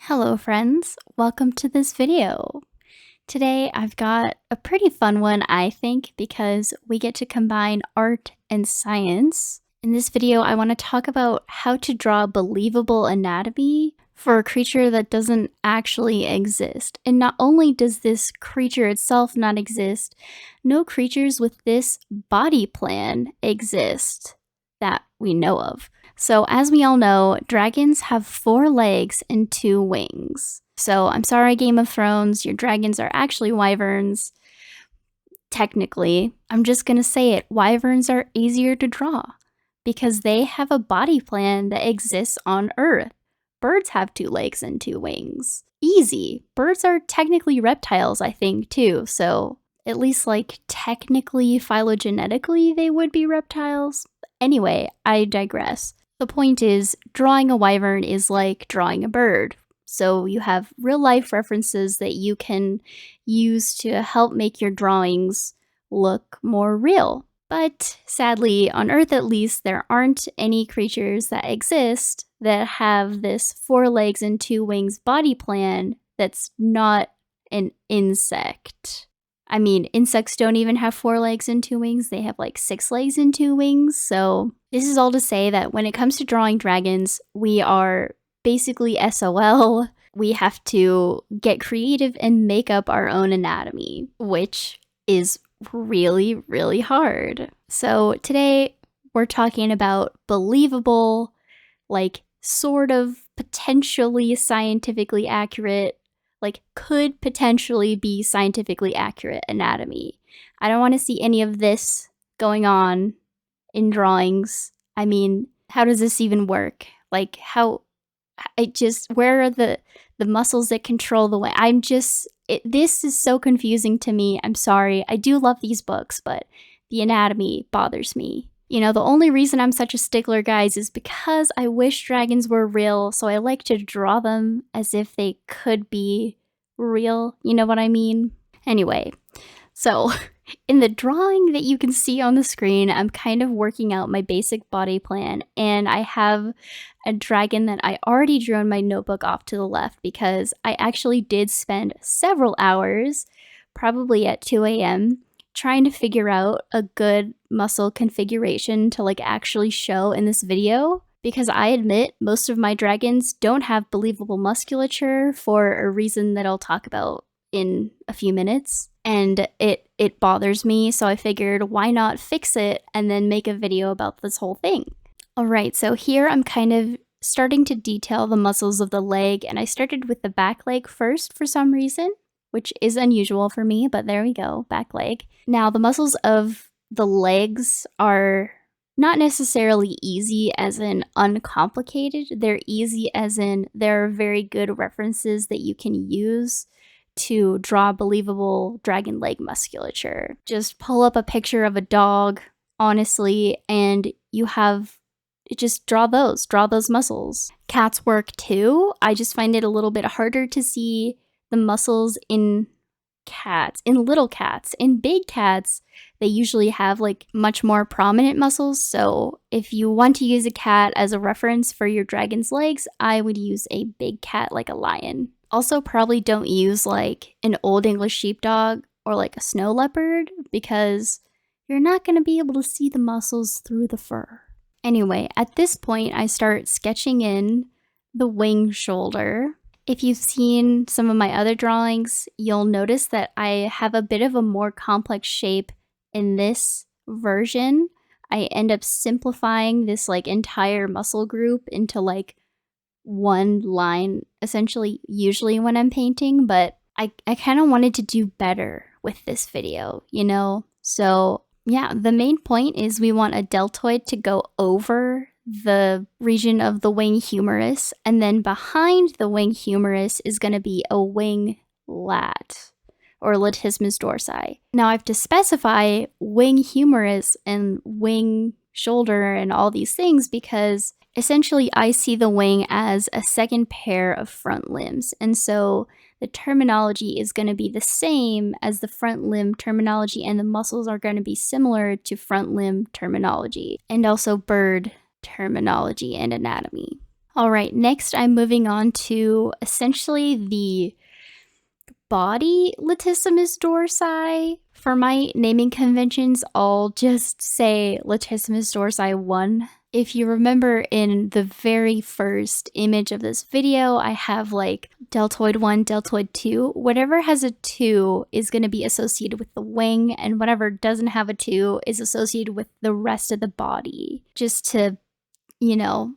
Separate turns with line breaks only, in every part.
Hello friends, welcome to this video. Today I've got a pretty fun one, I think, because we get to combine art and science. In this video, I want to talk about how to draw believable anatomy for a creature that doesn't actually exist. And not only does this creature itself not exist, no creatures with this body plan exist that we know of. So as we all know, dragons have 4 legs and 2 wings. So I'm sorry, Game of Thrones, your dragons are actually wyverns. Technically, I'm just gonna say it, wyverns are easier to draw because they have a body plan that exists on Earth. Birds have 2 legs and 2 wings. Easy. Birds are technically reptiles, I think, too, so at least like technically, phylogenetically, they would be reptiles. Anyway, I digress. The point is, drawing a wyvern is like drawing a bird. So you have real life references that you can use to help make your drawings look more real. But sadly, on Earth at least, there aren't any creatures that exist that have this 4 legs and 2 wings body plan that's not an insect. I mean, insects don't even have 4 legs and 2 wings. They have like 6 legs and 2 wings. So this is all to say that when it comes to drawing dragons, we are basically SOL. We have to get creative and make up our own anatomy, which is really, really hard. So today we're talking about believable, like sort of potentially scientifically accurate, like could potentially be scientifically accurate anatomy. I don't want to see any of this going on in drawings. I mean, how does this even work? Like where are the muscles that control the way? This is so confusing to me. I'm sorry. I do love these books, but the anatomy bothers me. You know, the only reason I'm such a stickler, guys, is because I wish dragons were real, so I like to draw them as if they could be real. You know what I mean? Anyway, so in the drawing that you can see on the screen, I'm kind of working out my basic body plan, and I have a dragon that I already drew in my notebook off to the left because I actually did spend several hours, probably at 2 a.m., trying to figure out a good muscle configuration to like actually show in this video, because I admit most of my dragons don't have believable musculature for a reason that I'll talk about in a few minutes, and it bothers me, so I figured why not fix it and then make a video about this whole thing. Alright, so here I'm kind of starting to detail the muscles of the leg, and I started with the back leg first for some reason, which is unusual for me, but there we go, back leg. Now, the muscles of the legs are not necessarily easy as in uncomplicated. They're easy as in there are very good references that you can use to draw believable dragon leg musculature. Just pull up a picture of a dog, honestly, and you have just draw those muscles. Cats work too. I just find it a little bit harder to see the muscles in cats, in little cats. In big cats, they usually have like much more prominent muscles. So if you want to use a cat as a reference for your dragon's legs, I would use a big cat like a lion. Also, probably don't use like an Old English sheepdog or like a snow leopard because you're not going to be able to see the muscles through the fur. Anyway, at this point, I start sketching in the wing shoulder. If you've seen some of my other drawings, you'll notice that I have a bit of a more complex shape in this version. I end up simplifying this like entire muscle group into like one line, essentially, usually when I'm painting, but I kind of wanted to do better with this video, you know? So yeah, the main point is we want a deltoid to go over the region of the wing humerus, and then behind the wing humerus is going to be a wing lat, or latissimus dorsi. Now I have to specify wing humerus and wing shoulder and all these things because essentially I see the wing as a second pair of front limbs, and so the terminology is going to be the same as the front limb terminology, and the muscles are going to be similar to front limb terminology, and also bird terminology and anatomy. All right, next I'm moving on to essentially the body latissimus dorsi. For my naming conventions, I'll just say latissimus dorsi 1. If you remember in the very first image of this video, I have like deltoid 1, deltoid 2. Whatever has a 2 is going to be associated with the wing, and whatever doesn't have a 2 is associated with the rest of the body. Just to, you know,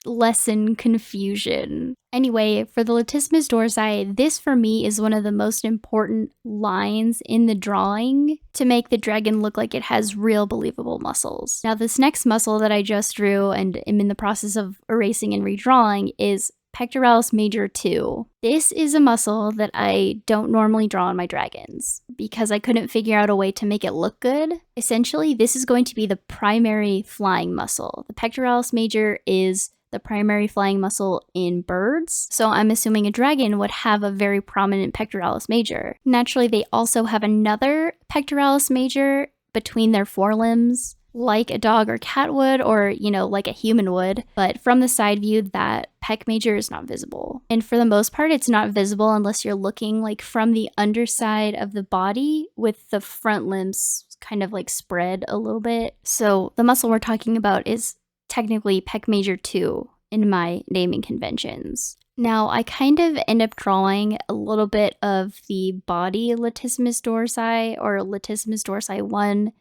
lessen confusion. Anyway, for the latissimus dorsi, this for me is one of the most important lines in the drawing to make the dragon look like it has real believable muscles. Now, this next muscle that I just drew and am in the process of erasing and redrawing is pectoralis major 2. This is a muscle that I don't normally draw on my dragons because I couldn't figure out a way to make it look good. Essentially, this is going to be the primary flying muscle. The pectoralis major is the primary flying muscle in birds, so I'm assuming a dragon would have a very prominent pectoralis major. Naturally, they also have another pectoralis major between their forelimbs, like a dog or cat would, or, like a human would, but from the side view, that pec major is not visible. And for the most part, it's not visible unless you're looking like from the underside of the body with the front limbs kind of like spread a little bit. So the muscle we're talking about is technically pec major 2 in my naming conventions. Now, I kind of end up drawing a little bit of the body latissimus dorsi or latissimus dorsi 1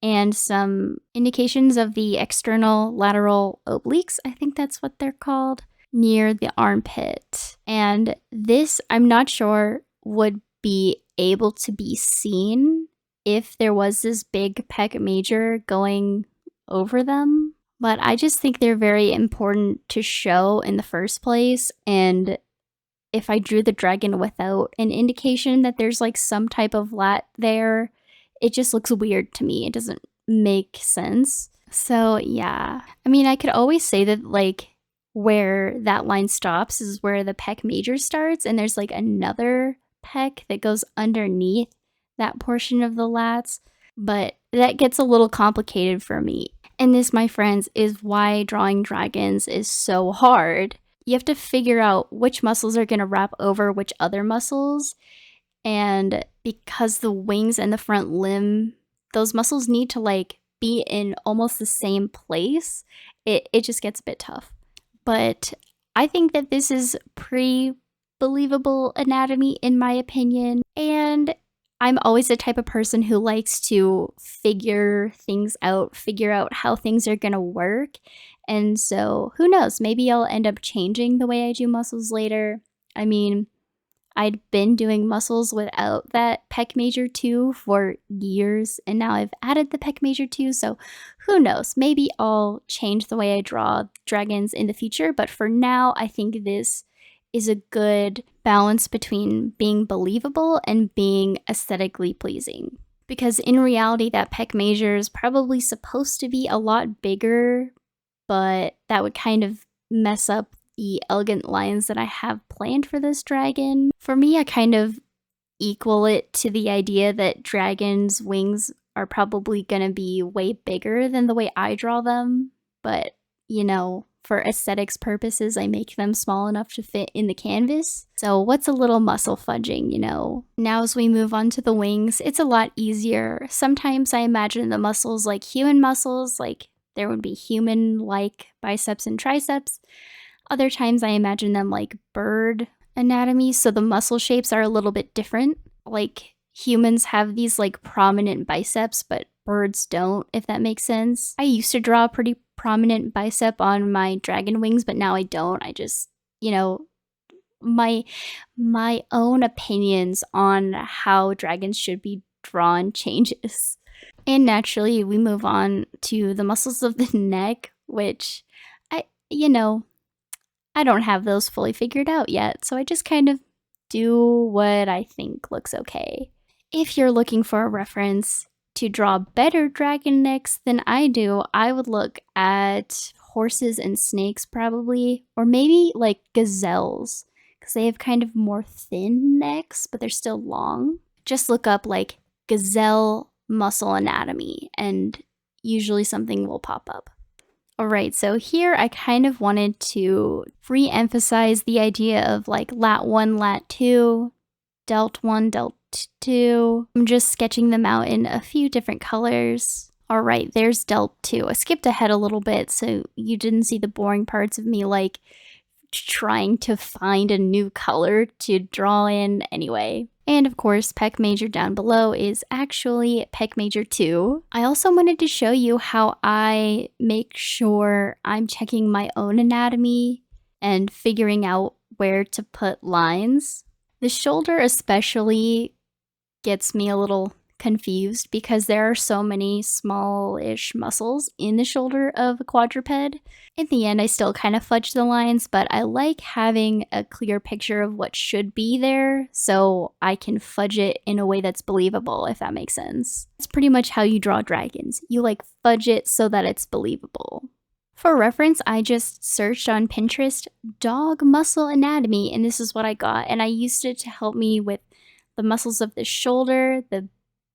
and some indications of the external lateral obliques, I think that's what they're called, near the armpit. And this, I'm not sure, would be able to be seen if there was this big pec major going over them. But I just think they're very important to show in the first place, and if I drew the dragon without an indication that there's like some type of lat there, it just looks weird to me. It doesn't make sense. So yeah, I mean, I could always say that like where that line stops is where the pec major starts, and there's like another pec that goes underneath that portion of the lats, but that gets a little complicated for me. And this, my friends, is why drawing dragons is so hard. You have to figure out which muscles are going to wrap over which other muscles. And because the wings and the front limb, those muscles need to like be in almost the same place, it just gets a bit tough. But I think that this is pretty believable anatomy in my opinion. And I'm always the type of person who likes to figure things out, figure out how things are going to work. And so who knows, maybe I'll end up changing the way I do muscles later. I mean, I'd been doing muscles without that pec major 2 for years, and now I've added the pec major 2, so who knows, maybe I'll change the way I draw dragons in the future, but for now, I think this is a good balance between being believable and being aesthetically pleasing. Because in reality, that pec major is probably supposed to be a lot bigger, but that would kind of mess up the elegant lines that I have planned for this dragon. For me, I kind of equal it to the idea that dragons' wings are probably going to be way bigger than the way I draw them, but for aesthetics purposes, I make them small enough to fit in the canvas. So what's a little muscle fudging, Now as we move on to the wings, it's a lot easier. Sometimes I imagine the muscles like human muscles, like there would be human-like biceps and triceps. Other times I imagine them like bird anatomy, so the muscle shapes are a little bit different. Like humans have these like prominent biceps, but birds don't, if that makes sense. I used to draw a pretty prominent bicep on my dragon wings, but now I don't. I just, my own opinions on how dragons should be drawn changes. And naturally, we move on to the muscles of the neck, which I don't have those fully figured out yet, so I just kind of do what I think looks okay. If you're looking for a reference to draw better dragon necks than I do, I would look at horses and snakes probably, or maybe like gazelles, because they have kind of more thin necks, but they're still long. Just look up like gazelle muscle anatomy, and usually something will pop up. Alright, so here I kind of wanted to re-emphasize the idea of like lat 1, lat 2, delt 1, delt 2. I'm just sketching them out in a few different colors. Alright, there's delt 2. I skipped ahead a little bit so you didn't see the boring parts of me like trying to find a new color to draw in anyway. And of course, pec major down below is actually pec major 2. I also wanted to show you how I make sure I'm checking my own anatomy and figuring out where to put lines. The shoulder especially gets me a little confused because there are so many small-ish muscles in the shoulder of a quadruped. In the end, I still kind of fudge the lines, but I like having a clear picture of what should be there so I can fudge it in a way that's believable, if that makes sense. That's pretty much how you draw dragons. You like fudge it so that it's believable. For reference, I just searched on Pinterest dog muscle anatomy, and this is what I got, and I used it to help me with the muscles of the shoulder, the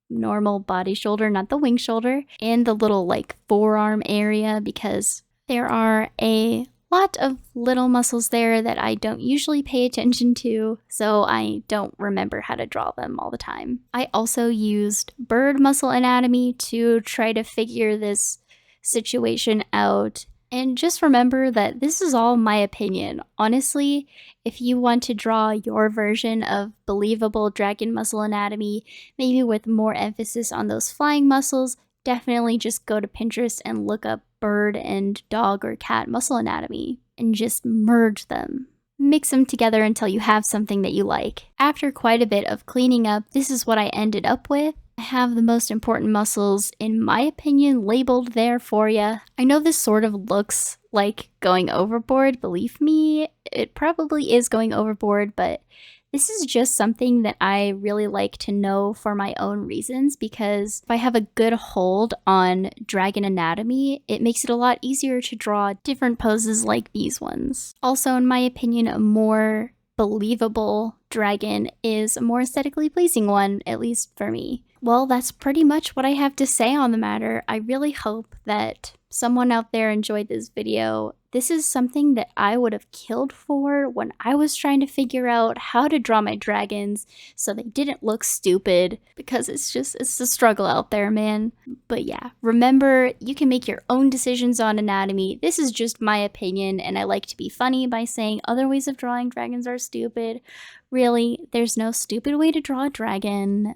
normal body shoulder, not the wing shoulder, and the little like forearm area because there are a lot of little muscles there that I don't usually pay attention to, so I don't remember how to draw them all the time. I also used bird muscle anatomy to try to figure this situation out. And just remember that this is all my opinion. Honestly, if you want to draw your version of believable dragon muscle anatomy, maybe with more emphasis on those flying muscles, definitely just go to Pinterest and look up bird and dog or cat muscle anatomy and just merge them. Mix them together until you have something that you like. After quite a bit of cleaning up, this is what I ended up with. I have the most important muscles, in my opinion, labeled there for you. I know this sort of looks like going overboard. Believe me, it probably is going overboard, but this is just something that I really like to know for my own reasons because if I have a good hold on dragon anatomy, it makes it a lot easier to draw different poses like these ones. Also, in my opinion, a more believable dragon is a more aesthetically pleasing one, at least for me. Well, that's pretty much what I have to say on the matter. I really hope that someone out there enjoyed this video. This is something that I would have killed for when I was trying to figure out how to draw my dragons so they didn't look stupid because it's the struggle out there, man. But yeah, remember, you can make your own decisions on anatomy. This is just my opinion, and I like to be funny by saying other ways of drawing dragons are stupid. Really, there's no stupid way to draw a dragon.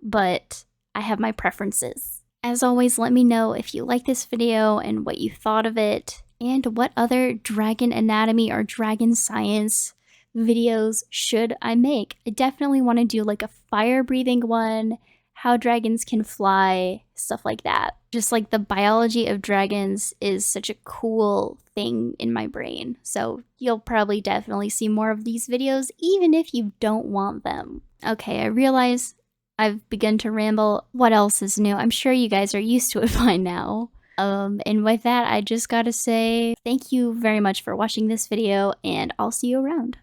But I have my preferences. As always, let me know if you like this video and what you thought of it, and what other dragon anatomy or dragon science videos should I make. I definitely want to do like a fire-breathing one, how dragons can fly, stuff like that. Just like the biology of dragons is such a cool thing in my brain. So you'll probably definitely see more of these videos even if you don't want them. Okay, I realize I've begun to ramble. What else is new? I'm sure you guys are used to it by now. And with that, I just gotta say thank you very much for watching this video, and I'll see you around.